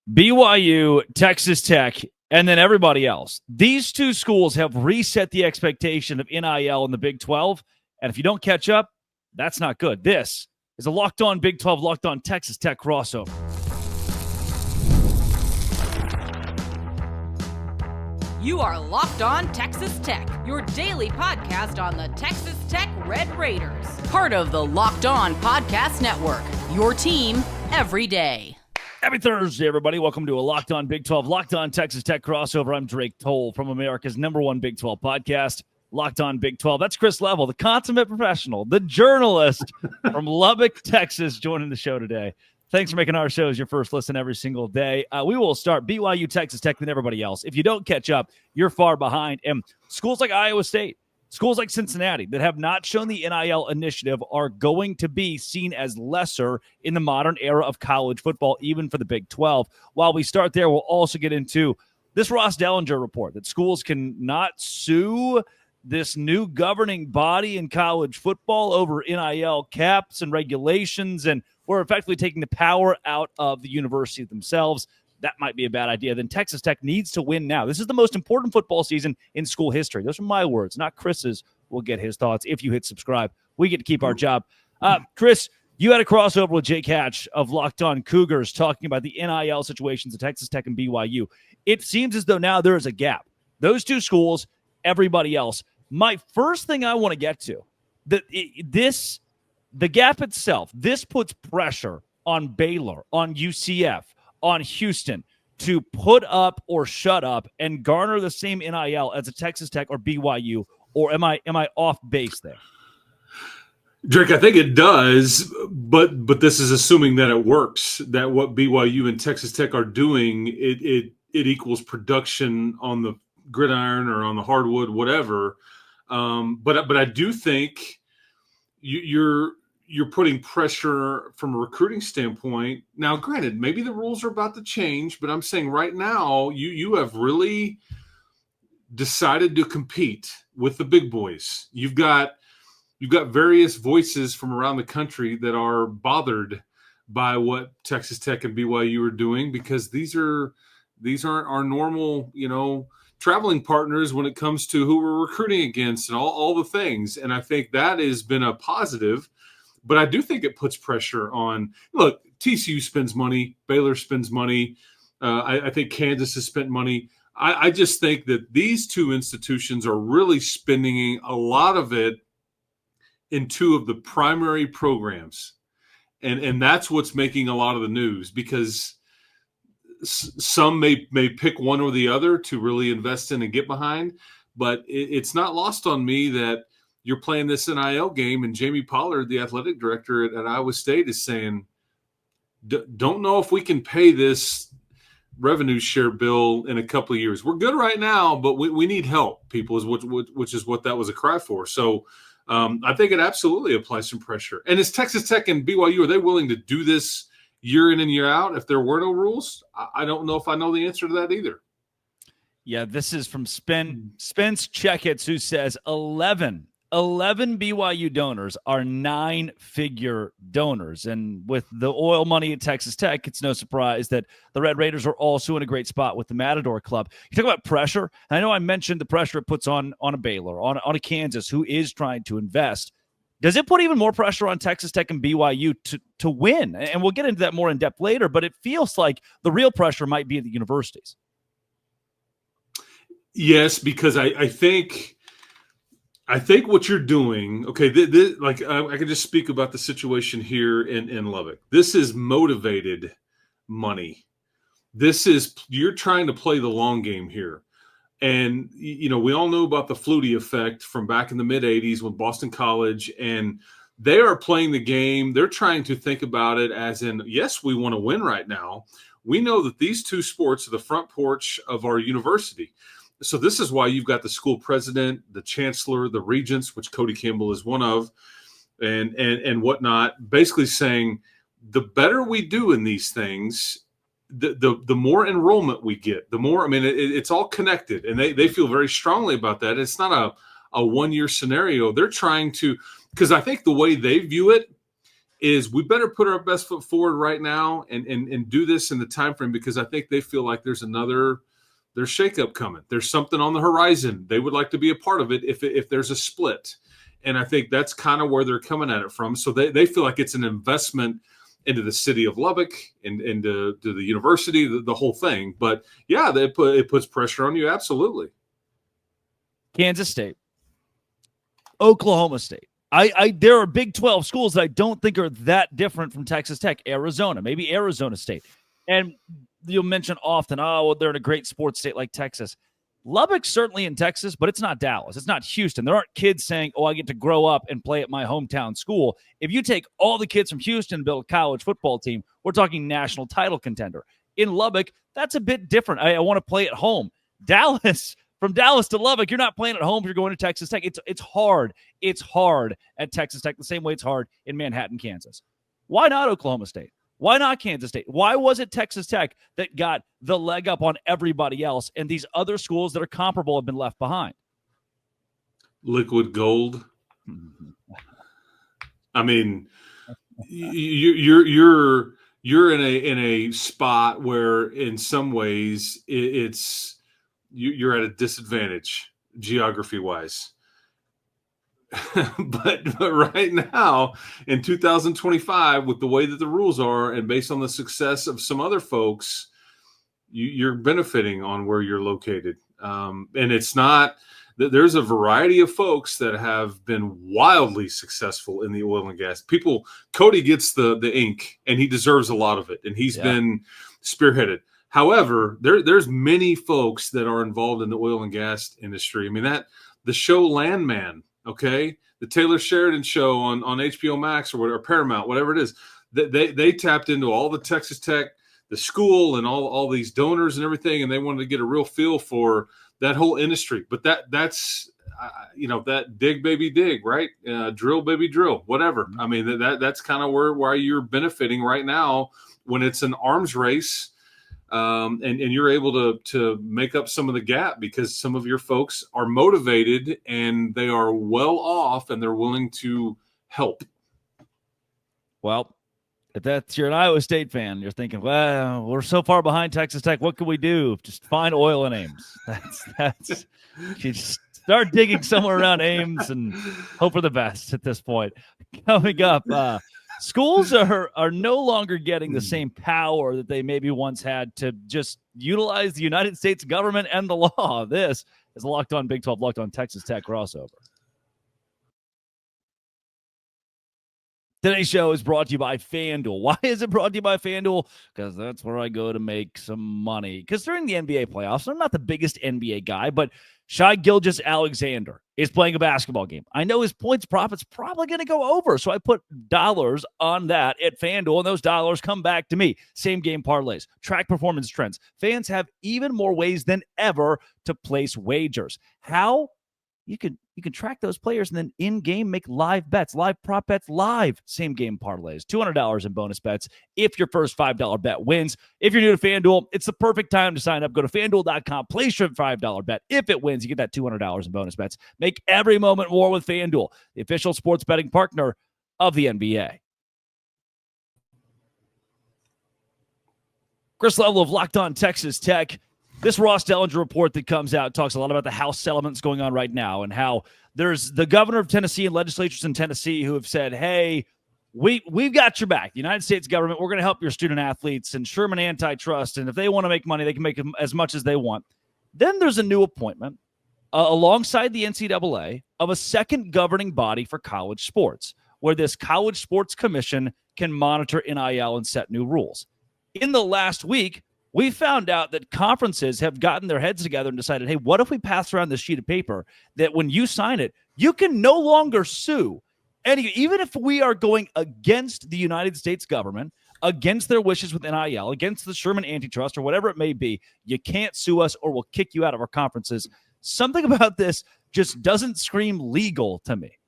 BYU, Texas Tech, and then everybody else. These two schools have reset the expectation of NIL in the Big 12, and if you don't catch up, that's not good. This is a Locked On Big 12, Locked On Texas Tech crossover. You are Locked On Texas Tech, your daily podcast on the Texas Tech Red Raiders. Part of the Locked On Podcast Network, your team every day. Happy Thursday, everybody. Welcome to a Locked On Big 12, Locked On Texas Tech crossover. I'm Drake Toll from America's #1 Big 12 podcast, Locked On Big 12. That's Chris Level, the consummate professional, the journalist from Lubbock, Texas, joining the show today. Thanks for making our shows your first listen every single day. We will start BYU, Texas Tech, and everybody else. If you don't catch up, you're far behind. And schools like Iowa State, schools like Cincinnati that have not shown the NIL initiative are going to be seen as lesser in the modern era of college football, even for the Big 12. While we start there, we'll also get into this Ross Dellinger report that schools can not sue this new governing body in college football over NIL caps and regulations, and we're effectively taking the power out of the university themselves. That might be a bad idea. Then Texas Tech needs to win now. This is the most important football season in school history. Those are my words, not Chris's. We'll get his thoughts if you hit subscribe. We get to keep our job. Chris, you had a crossover with Jake Hatch of Locked On Cougars talking about the NIL situations at Texas Tech and BYU. It seems as though now there is a gap. Those two schools, everybody else. My first thing I want to get to, the gap itself, this puts pressure on Baylor, on UCF, on Houston to put up or shut up and garner the same NIL as a Texas Tech or BYU, or am I off base there? Drake, I think it does, but this is assuming that it works, that what BYU and Texas Tech are doing, it equals production on the gridiron or on the hardwood, whatever. But I do think you're putting pressure from a recruiting standpoint. Now, granted, maybe the rules are about to change, but I'm saying right now you have really decided to compete with the big boys. You've got various voices from around the country that are bothered by what Texas Tech and BYU are doing, because these aren't our normal, traveling partners when it comes to who we're recruiting against and all the things. And I think that has been a positive, but I do think it puts pressure on, look, TCU spends money, Baylor spends money. I think Kansas has spent money. I just think that these two institutions are really spending a lot of it in two of the primary programs. And that's what's making a lot of the news, because some may pick one or the other to really invest in and get behind, but it's not lost on me that you're playing this NIL game, and Jamie Pollard, the athletic director at Iowa State, is saying, don't know if we can pay this revenue share bill in a couple of years. We're good right now, but we need help, people, which is what that was a cry for. So I think it absolutely applies some pressure. And is Texas Tech and BYU, are they willing to do this year in and year out if there were no rules? I don't know if I know the answer to that either. Yeah, this is from Spence Checkits, who says 11 BYU donors are 9-figure donors. And with the oil money at Texas Tech, it's no surprise that the Red Raiders are also in a great spot with the Matador Club. You talk about pressure. And I know I mentioned the pressure it puts on a Baylor, on a Kansas, who is trying to invest. Does it put even more pressure on Texas Tech and BYU to win? And we'll get into that more in depth later, but it feels like the real pressure might be at the universities. Yes, because I think what you're doing, okay, I can just speak about the situation here in Lubbock. This is motivated money. You're trying to play the long game here. And, we all know about the Flutie effect from back in the mid-'80s with Boston College, and they are playing the game. They're trying to think about it as in, yes, we want to win right now. We know that these two sports are the front porch of our university. So this is why you've got the school president, the chancellor, the regents, which Cody Campbell is one of, and whatnot, basically saying the better we do in these things, the more enrollment we get, the more, it's all connected, and they feel very strongly about that. It's not a one-year scenario. They're trying to, because I think the way they view it is we better put our best foot forward right now and do this in the time frame, because I think they feel like there's shakeup coming. There's something on the horizon. They would like to be a part of it if there's a split. And I think that's kind of where they're coming at it from. So they feel like it's an investment into the city of Lubbock and into the university, the whole thing. But yeah, it puts pressure on you. Absolutely. Kansas State, Oklahoma State. There are Big 12 schools that I don't think are that different from Texas Tech. Arizona, maybe Arizona State. And you'll mention often, they're in a great sports state like Texas. Lubbock's certainly in Texas, but it's not Dallas. It's not Houston. There aren't kids saying, I get to grow up and play at my hometown school. If you take all the kids from Houston and build a college football team, we're talking national title contender. In Lubbock, that's a bit different. I want to play at home. From Dallas to Lubbock, you're not playing at home. You're going to Texas Tech. It's hard. It's hard at Texas Tech the same way it's hard in Manhattan, Kansas. Why not Oklahoma State? Why not Kansas State? Why was it Texas Tech that got the leg up on everybody else, and these other schools that are comparable have been left behind? Liquid gold. I mean, you're in a spot where, in some ways, you're at a disadvantage geography wise. but right now in 2025, with the way that the rules are and based on the success of some other folks, you're benefiting on where you're located. And it's not that there's a variety of folks that have been wildly successful in the oil and gas. Cody gets the ink, and he deserves a lot of it. And he's been spearheaded. However, there's many folks that are involved in the oil and gas industry. I mean, the show Landman, okay, the Taylor Sheridan show on HBO Max or Paramount, whatever it is, they tapped into all the Texas Tech, the school, and all these donors and everything, and they wanted to get a real feel for that whole industry. But that's that dig baby dig, right? Drill baby drill, whatever. I mean, that's kind of why you're benefiting right now when it's an arms race. And you're able to make up some of the gap because some of your folks are motivated and they are well off and they're willing to help. Well, if you're an Iowa State fan, you're thinking, well, we're so far behind Texas Tech. What can we do? Just find oil in Ames. That's you just start digging somewhere around Ames and hope for the best at this point. Coming up, schools are no longer getting the same power that they maybe once had to just utilize the United States government and the law. This is Locked On Big 12, Locked On Texas Tech crossover. Today's show is brought to you by FanDuel. Why is it brought to you by FanDuel? Because that's where I go to make some money. Because during the NBA playoffs, I'm not the biggest NBA guy, but Shai Gilgeous-Alexander is playing a basketball game. I know his points profit's probably going to go over, so I put dollars on that at FanDuel, and those dollars come back to me. Same game parlays, track performance trends. Fans have even more ways than ever to place wagers. How? You can track those players and then in-game make live bets, live prop bets, live same-game parlays. $200 in bonus bets if your first $5 bet wins. If you're new to FanDuel, it's the perfect time to sign up. Go to FanDuel.com, place your $5 bet. If it wins, you get that $200 in bonus bets. Make every moment more with FanDuel, the official sports betting partner of the NBA. Chris Level of Locked On Texas Tech. This Ross Dellinger report that comes out talks a lot about the House settlements going on right now and how there's the governor of Tennessee and legislatures in Tennessee who have said, hey, we've got your back. The United States government, we're going to help your student athletes and Sherman antitrust. And if they want to make money, they can make as much as they want. Then there's a new appointment alongside the NCAA of a second governing body for college sports, where this college sports commission can monitor NIL and set new rules. In the last week, we found out that conferences have gotten their heads together and decided, hey, what if we pass around this sheet of paper that when you sign it, you can no longer sue. And even if we are going against the United States government, against their wishes with NIL, against the Sherman antitrust or whatever it may be, you can't sue us or we'll kick you out of our conferences. Something about this just doesn't scream legal to me.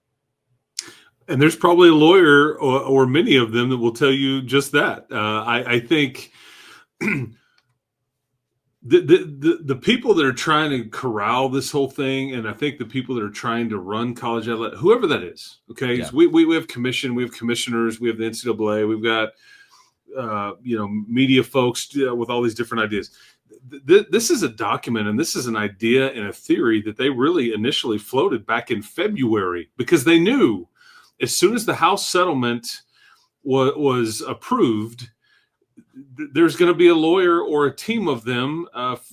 And there's probably a lawyer or many of them that will tell you just that. I think the people that are trying to corral this whole thing, and I think the people that are trying to run college athletics, whoever that is, okay, Yeah. so we have commission, we have commissioners, we have the NCAA, we've got media folks with all these different ideas. This is a document, and this is an idea and a theory that they really initially floated back in February, because they knew as soon as the House settlement was approved, there's going to be a lawyer or a team of them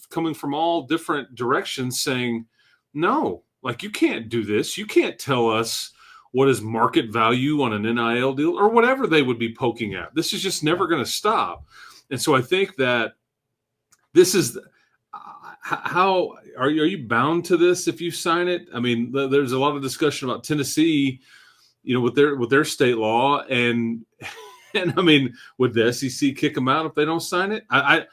coming from all different directions saying, no, like, you can't do this. You can't tell us what is market value on an NIL deal or whatever they would be poking at. This is just never going to stop. And so I think that this is how are you bound to this if you sign it? I mean, there's a lot of discussion about Tennessee, with their state law, and I mean, would the SEC kick them out if they don't sign it? I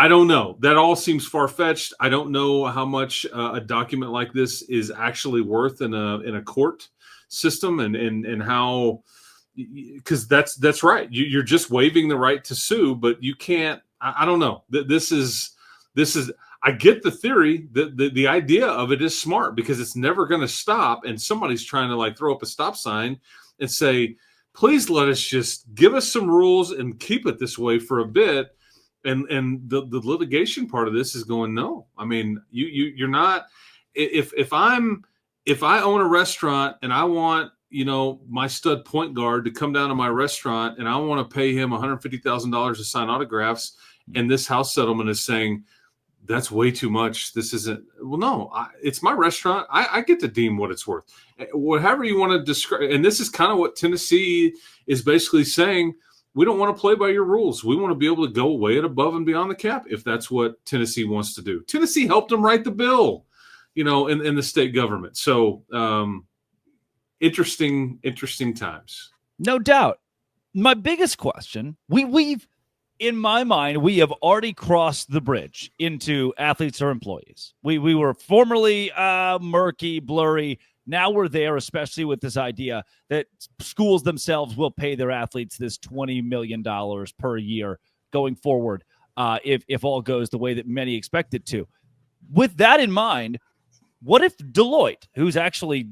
don't know. That all seems far-fetched. I don't know how much a document like this is actually worth in a court system, and how, because that's right. You're just waiving the right to sue, but you can't. I don't know. This is. I get the theory. The idea of it is smart, because it's never going to stop, and somebody's trying to like throw up a stop sign and say, please let us just give us some rules and keep it this way for a bit. And the litigation part of this is going, no. I mean, you're not. If I own a restaurant and I want my stud point guard to come down to my restaurant and I want to pay him $150,000 to sign autographs, and this house settlement is saying that's way too much. This isn't. Well, no, it's my restaurant. I get to deem what it's worth. Whatever you want to describe. And this is kind of what Tennessee is basically saying. We don't want to play by your rules. We want to be able to go way above and beyond the cap if that's what Tennessee wants to do. Tennessee helped them write the bill, in the state government. So interesting times. No doubt. My biggest question, we've in my mind, we have already crossed the bridge into athletes or employees. We were formerly murky, blurry. Now we're there, especially with this idea that schools themselves will pay their athletes this $20 million per year going forward, if all goes the way that many expect it to. With that in mind, what if Deloitte, who's actually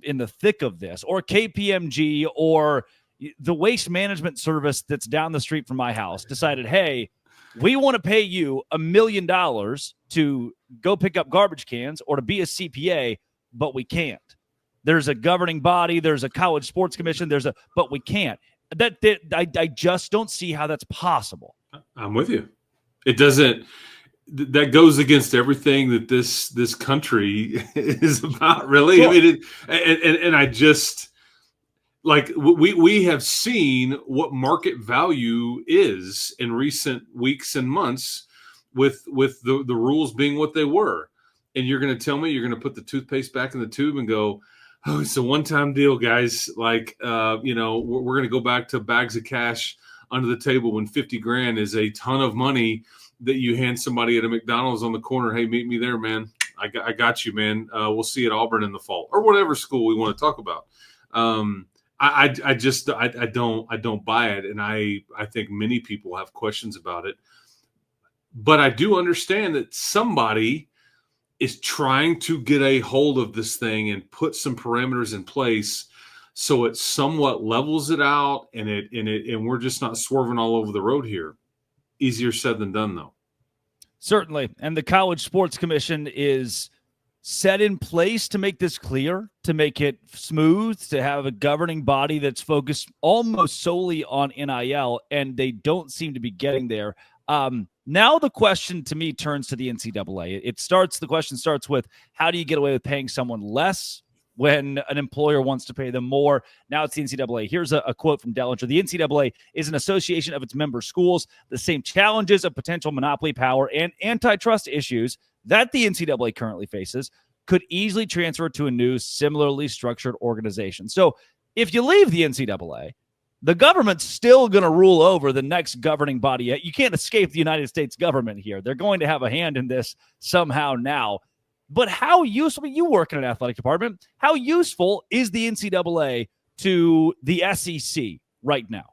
in the thick of this, or KPMG, or the waste management service that's down the street from my house, decided, hey, we want to pay you $1 million to go pick up garbage cans or to be a CPA, but we can't. There's a governing body, there's a college sports commission, but we can't. I just don't see how that's possible. I'm with you. It doesn't. That goes against everything that this country is about, really. Sure. I mean, and I just. Like, we have seen what market value is in recent weeks and months with the rules being what they were. And you're going to tell me you're going to put the toothpaste back in the tube and go, oh, it's a one-time deal, guys. Like, we're going to go back to bags of cash under the table when 50 grand is a ton of money that you hand somebody at a McDonald's on the corner. Hey, meet me there, man. I got you, man. We'll see you at Auburn in the fall, or whatever school we want to talk about. I don't buy it, and I think many people have questions about it. But I do understand that somebody is trying to get a hold of this thing and put some parameters in place so it somewhat levels it out, and we're just not swerving all over the road here. Easier said than done, though. Certainly, and the College Sports Commission is set in place to make this clear, to make it smooth, to have a governing body that's focused almost solely on NIL, and they don't seem to be getting there. Now the question to me turns to the NCAA. The question starts with, how do you get away with paying someone less when an employer wants to pay them more? Now it's the NCAA. Here's a quote from Dellinger. The NCAA is an association of its member schools. The same challenges of potential monopoly power and antitrust issues that the NCAA currently faces could easily transfer to a new, similarly structured organization. So if you leave the NCAA, the government's still going to rule over the next governing body. You can't escape the United States government here. They're going to have a hand in this somehow now. But how useful, you work in an athletic department, how useful is the NCAA to the SEC right now?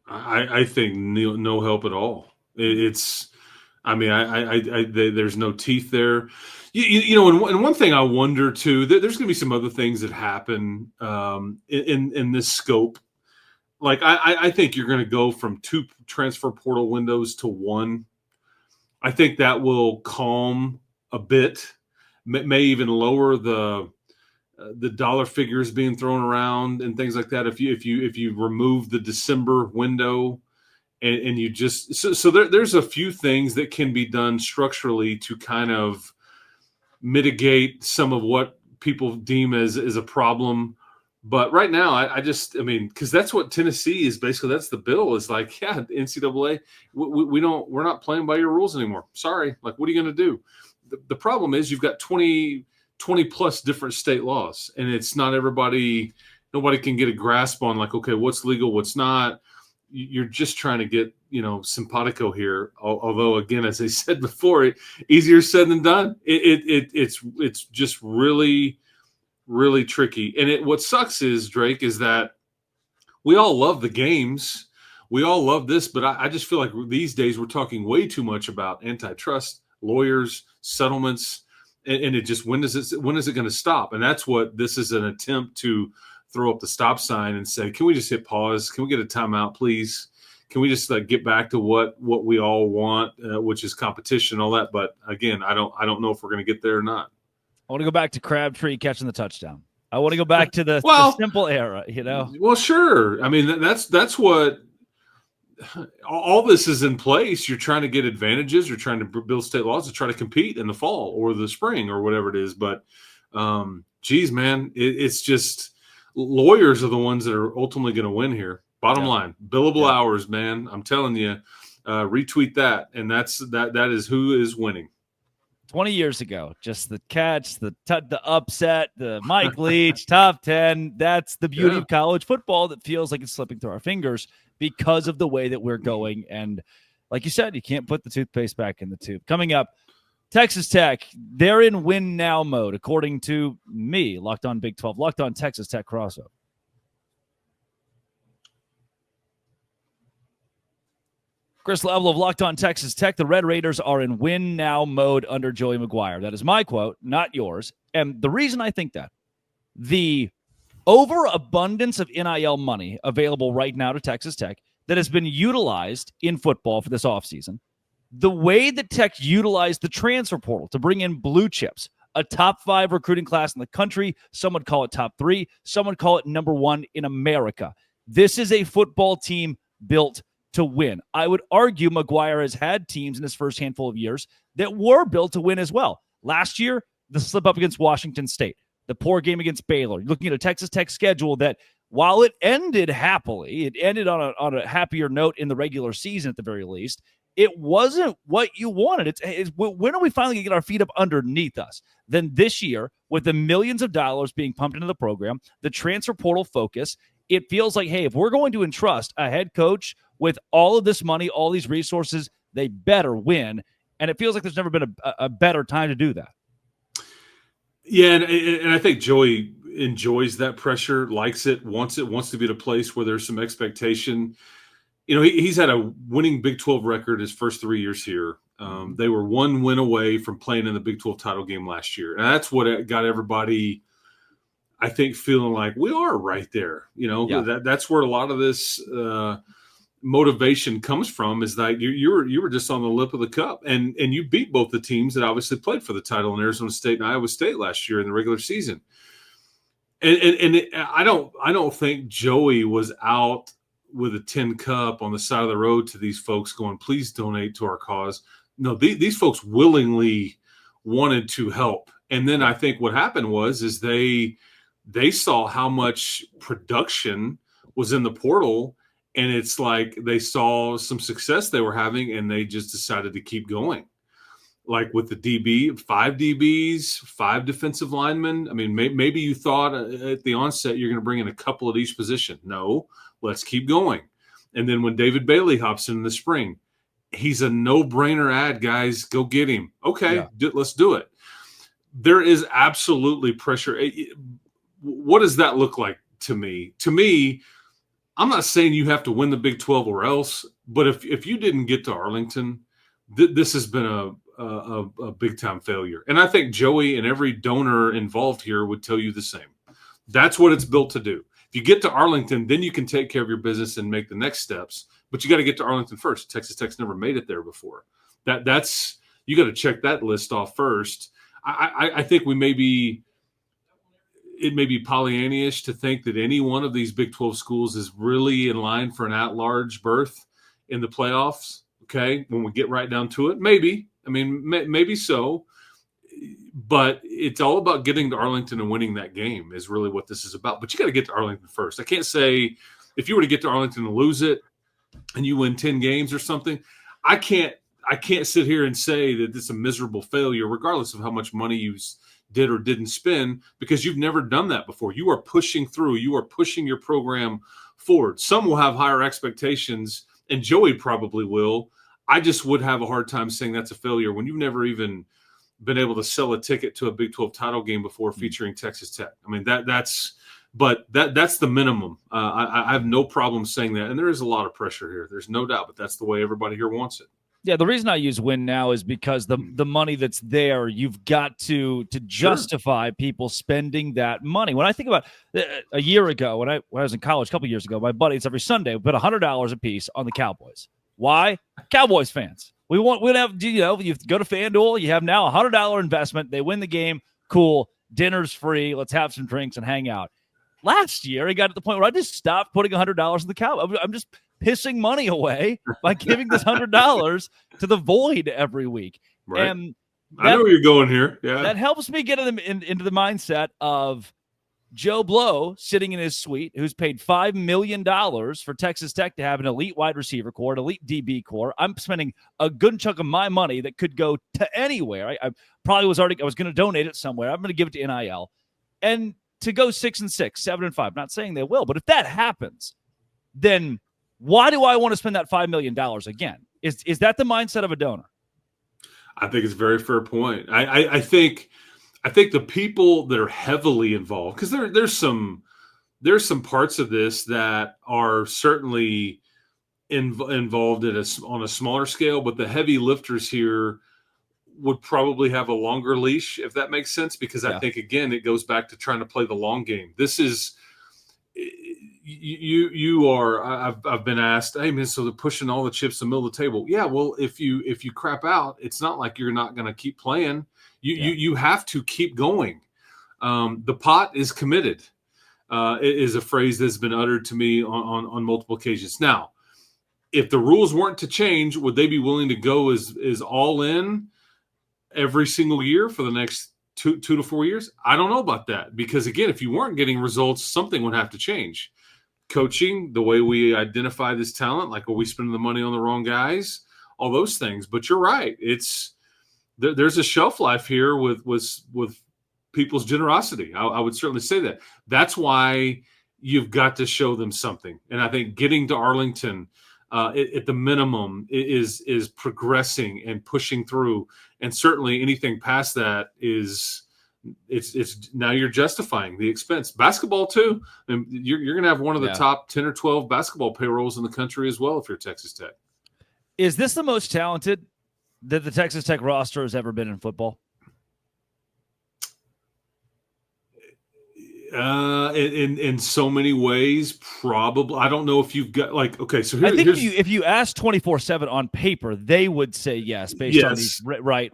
I think no help at all. I mean, there's no teeth there. And one thing I wonder too, there's going to be some other things that happen in this scope. Like I think you're going to go from 2 transfer portal windows to 1. I think that will calm a bit, may even lower the dollar figures being thrown around and things like that. If you remove the December window. And you just so there's a few things that can be done structurally to kind of mitigate some of what people deem as a problem. But right now, I mean, because that's what Tennessee is basically. That's the bill is like, yeah, NCAA, we're not playing by your rules anymore. Sorry, like, what are you going to do? The problem is you've got 20 plus different state laws, and it's not nobody can get a grasp on like, okay, what's legal, what's not. You're just trying to get, simpatico here. Although, again, as I said before, easier said than done. It's just really, really tricky. And what sucks is, Drake, is that we all love the games. We all love this, but I just feel like these days we're talking way too much about antitrust, lawyers, settlements, and it just when is it going to stop? And that's what this is, an attempt to throw up the stop sign and say, can we just hit pause? Can we get a timeout, please? Can we just get back to what we all want, which is competition, all that? But again, I don't know if we're going to get there or not. I want to go back to Crabtree catching the touchdown. I want to go back to the simple era, Well, sure. I mean, that's what all this is in place. You're trying to get advantages. You're trying to build state laws to try to compete in the fall or the spring or whatever it is. But, geez, man, it's just – lawyers are the ones that are ultimately going to win here. Bottom line, billable hours, man. I'm telling you, retweet that, and that is who is winning. 20 years ago, just the catch, the upset, the Mike Leach top 10. That's the beauty of college football that feels like it's slipping through our fingers because of the way that we're going. And like you said, you can't put the toothpaste back in the tube. Coming up, Texas Tech, they're in win now mode, according to me. Locked on Big 12, Locked on Texas Tech crossover. Chris Level of Locked on Texas Tech. The Red Raiders are in win now mode under Joey McGuire. That is my quote, not yours. And the reason I think that, the overabundance of NIL money available right now to Texas Tech that has been utilized in football for this offseason, the way that Tech utilized the transfer portal to bring in blue chips, a top 5 recruiting class in the country, some would call it top 3, some would call it number 1 in America. This is a football team built to win. I would argue McGuire has had teams in his first handful of years that were built to win as well. Last year, the slip up against Washington State, the poor game against Baylor. You're looking at a Texas Tech schedule that, while it ended happily, it ended on a happier note in the regular season at the very least, it wasn't what you wanted. It's when are we finally going to get our feet up underneath us? Then this year, with the millions of dollars being pumped into the program, the transfer portal focus, it feels like, hey, if we're going to entrust a head coach with all of this money, all these resources, they better win. And it feels like there's never been a better time to do that. Yeah, and I think Joey enjoys that pressure, likes it, wants to be at a place where there's some expectation. He's had a winning Big 12 record his first 3 years here. They were 1 win away from playing in the Big 12 title game last year. And that's what got everybody, I think, feeling like we are right there. That's where a lot of this motivation comes from, is that you were just on the lip of the cup. And you beat both the teams that obviously played for the title in Arizona State and Iowa State last year in the regular season. And I don't think Joey was out with a tin cup on the side of the road to these folks going, please donate to our cause. No, these folks willingly wanted to help. And then I think what happened is they saw how much production was in the portal, and it's like they saw some success they were having, and they just decided to keep going. Like with the DB, 5 DBs, 5 defensive linemen. I mean, maybe you thought at the onset you're going to bring in a couple at each position. No, let's keep going. And then when David Bailey hops in the spring, he's a no-brainer ad, guys. Go get him. Okay, let's do it. There is absolutely pressure. What does that look like to me? To me, I'm not saying you have to win the Big 12 or else, but if you didn't get to Arlington, this has been a big time failure. And I think Joey and every donor involved here would tell you the same. That's what it's built to do. If you get to Arlington, then you can take care of your business and make the next steps. But you got to get to Arlington first. Texas Tech's never made it there before. That's you got to check that list off first. I think it may be Pollyannish to think that any one of these Big 12 schools is really in line for an at-large berth in the playoffs. Okay, when we get right down to it, maybe. I mean, maybe so. But it's all about getting to Arlington and winning that game is really what this is about. But you got to get to Arlington first. I can't say if you were to get to Arlington and lose it and you win 10 games or something, I can't sit here and say that it's a miserable failure, regardless of how much money you did or didn't spend, because you've never done that before. You are pushing through. You are pushing your program forward. Some will have higher expectations, and Joey probably will. I just would have a hard time saying that's a failure when you've never even been able to sell a ticket to a Big 12 title game before featuring Texas Tech. I mean, that's the minimum. I have no problem saying that. And there is a lot of pressure here. There's no doubt, but that's the way everybody here wants it. Yeah, the reason I use win now is because the money that's there, you've got to justify people spending that money. When I think about a year ago, when I was in college a couple years ago, my buddies every Sunday would put $100 a piece on the Cowboys. Why? Cowboys fans. We'd have, you go to FanDuel, you have now $100 investment. They win the game. Cool. Dinner's free. Let's have some drinks and hang out. Last year, it got to the point where I just stopped putting $100 in the Cowboys. I'm just pissing money away by giving this $100 to the void every week. Right. And I know where you're going here. Yeah. That helps me get into the mindset of Joe Blow sitting in his suite, who's paid $5 million for Texas Tech to have an elite wide receiver core, an elite DB core. I'm spending a good chunk of my money that could go to anywhere. I was going to donate it somewhere. I'm going to give it to NIL. And to go 6-6, 7-5, not saying they will, but if that happens, then why do I want to spend that $5 million again? Is that the mindset of a donor? I think it's a very fair point. I think the people that are heavily involved, because there's some parts of this that are certainly involved on a smaller scale, but the heavy lifters here would probably have a longer leash, if that makes sense, because I think, again, it goes back to trying to play the long game. This is you are. I've been asked, hey man, so they're pushing all the chips in the middle of the table. Yeah, well, if you crap out, it's not like you're not going to keep playing. You have to keep going. The pot is committed. Is a phrase that's been uttered to me on multiple occasions. Now, if the rules weren't to change, would they be willing to go as all in every single year for the next 2 to 4 years? I don't know about that, because again, if you weren't getting results, something would have to change. Coaching, the way we identify this talent, like, are we spending the money on the wrong guys? All those things. But you're right. There's a shelf life here with people's generosity. I would certainly say that. That's why you've got to show them something. And I think getting to Arlington at the minimum is progressing and pushing through. And certainly anything past that it's now you're justifying the expense. Basketball too. And you're going to have one of the top 10 or 12 basketball payrolls in the country as well if you're Texas Tech. Is this the most talented that the Texas Tech roster has ever been in football? In so many ways, probably. I don't know if you've got so I think if you ask 24/7 on paper, they would say yes based on these. Right.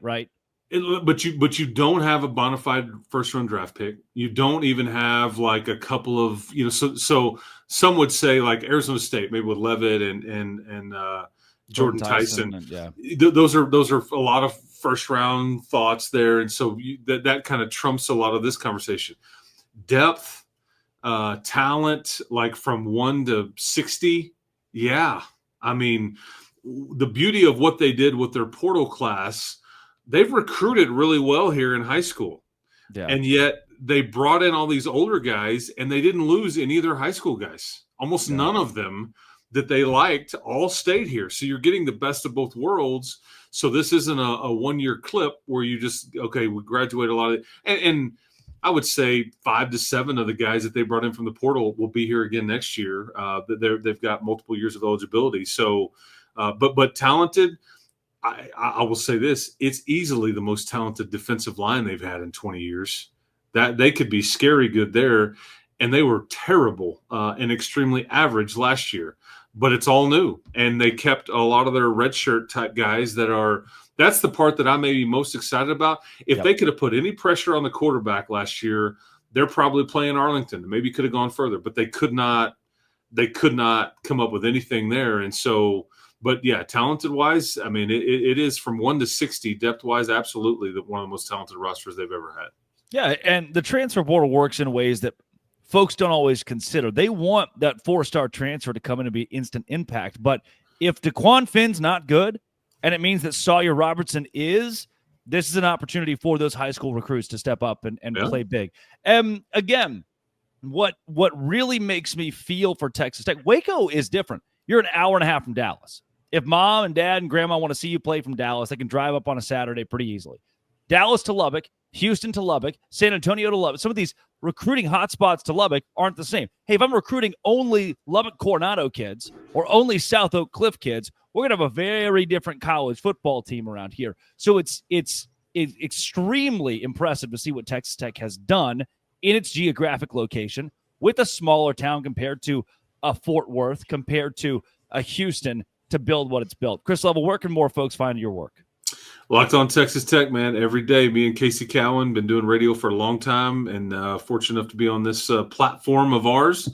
But you don't have a bona fide first round draft pick. You don't even have like a couple of So some would say like Arizona State, maybe with Levitt and Jordan Tyson. Those are a lot of first round thoughts there, and so that kind of trumps a lot of this conversation. Depth, talent, like from 1 to 60. Yeah, I mean, the beauty of what they did with their portal class. They've recruited really well here in high school, and yet they brought in all these older guys, and they didn't lose any of their high school guys. Almost none of them that they liked all stayed here. So you're getting the best of both worlds. So this isn't a one-year clip where you just, we graduate a lot of – and I would say 5 to 7 of the guys that they brought in from the portal will be here again next year. They've got multiple years of eligibility. So, but talented – I will say this: it's easily the most talented defensive line they've had in 20 years. That they could be scary good there, and they were terrible and extremely average last year. But it's all new, and they kept a lot of their redshirt type guys that are. That's the part that I may be most excited about. If they could have put any pressure on the quarterback last year, they're probably playing Arlington. Maybe could have gone further, but they could not. They could not come up with anything there, and so. But yeah, talented wise, I mean, it is from 1 to 60 depth wise, absolutely one of the most talented rosters they've ever had. Yeah, and the transfer portal works in ways that folks don't always consider. They want that 4-star transfer to come in and be instant impact. But if DeQuan Finn's not good, and it means that Sawyer Robertson is, this is an opportunity for those high school recruits to step up and play big. Again, what really makes me feel for Texas Tech, Waco is different. You're an hour and a half from Dallas. If mom and dad and grandma want to see you play from Dallas, they can drive up on a Saturday pretty easily. Dallas to Lubbock, Houston to Lubbock, San Antonio to Lubbock. Some of these recruiting hotspots to Lubbock aren't the same. Hey, if I'm recruiting only Lubbock Coronado kids or only South Oak Cliff kids, we're going to have a very different college football team around here. So it's extremely impressive to see what Texas Tech has done in its geographic location with a smaller town compared to a Fort Worth, compared to a Houston, to build what it's built. Chris Level, where can more folks find your work? Locked on Texas Tech, man. Every day, me and Casey Cowan been doing radio for a long time, and fortunate enough to be on this platform of ours,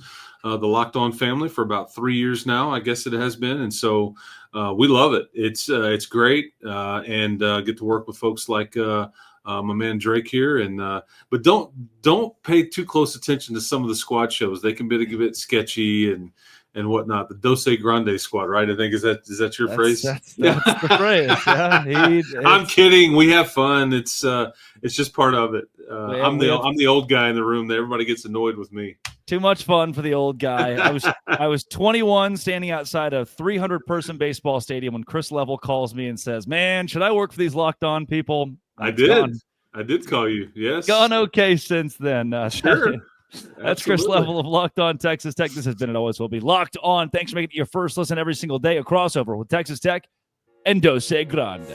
the Locked On family, for about 3 years now. I guess it has been, and so we love it. It's great, and get to work with folks like my man Drake here, and but don't pay too close attention to some of the squad shows. They can be a bit sketchy and whatnot. The Dose Grande squad, right? I think is that your phrase? That's the phrase. Yeah, I'm kidding. We have fun. It's just part of it. I'm the old guy in the room that everybody gets annoyed with me. Too much fun for the old guy. I was 21, standing outside a 300-person baseball stadium when Chris Level calls me and says, "Man, should I work for these Locked On people?" I did call you. Yes, gone okay since then. Sure. That's Chris Level of Locked On Texas Tech. This has been and always will be Locked On. Thanks for making it your first listen every single day. A crossover with Texas Tech and Dose Grande.